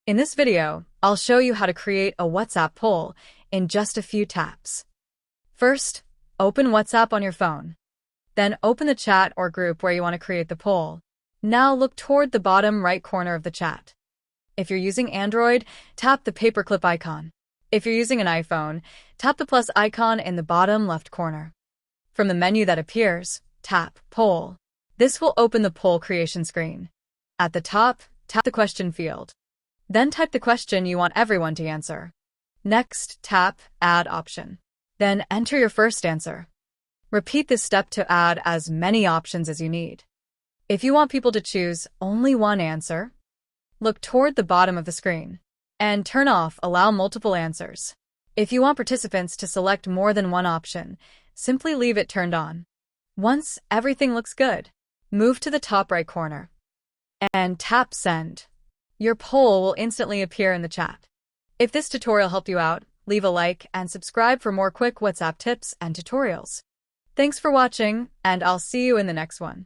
In this video, I'll show you how to create a WhatsApp poll in just a few taps. First, open WhatsApp on your phone. Then open the chat or group where you want to create the poll. Now look toward the bottom right corner of the chat. If you're using Android, tap the paperclip icon. If you're using an iPhone, tap the plus icon in the bottom left corner. From the menu that appears, tap Poll. This will open the poll creation screen. At the top, tap the question field. Then type the question you want everyone to answer. Next, tap Add option. Then enter your first answer. Repeat this step to add as many options as you need. If you want people to choose only one answer, look toward the bottom of the screen and turn off Allow multiple answers. If you want participants to select more than one option, simply leave it turned on. Once everything looks good, move to the top right corner and tap Send. Your poll will instantly appear in the chat. If this tutorial helped you out, leave a like and subscribe for more quick WhatsApp tips and tutorials. Thanks for watching, and I'll see you in the next one.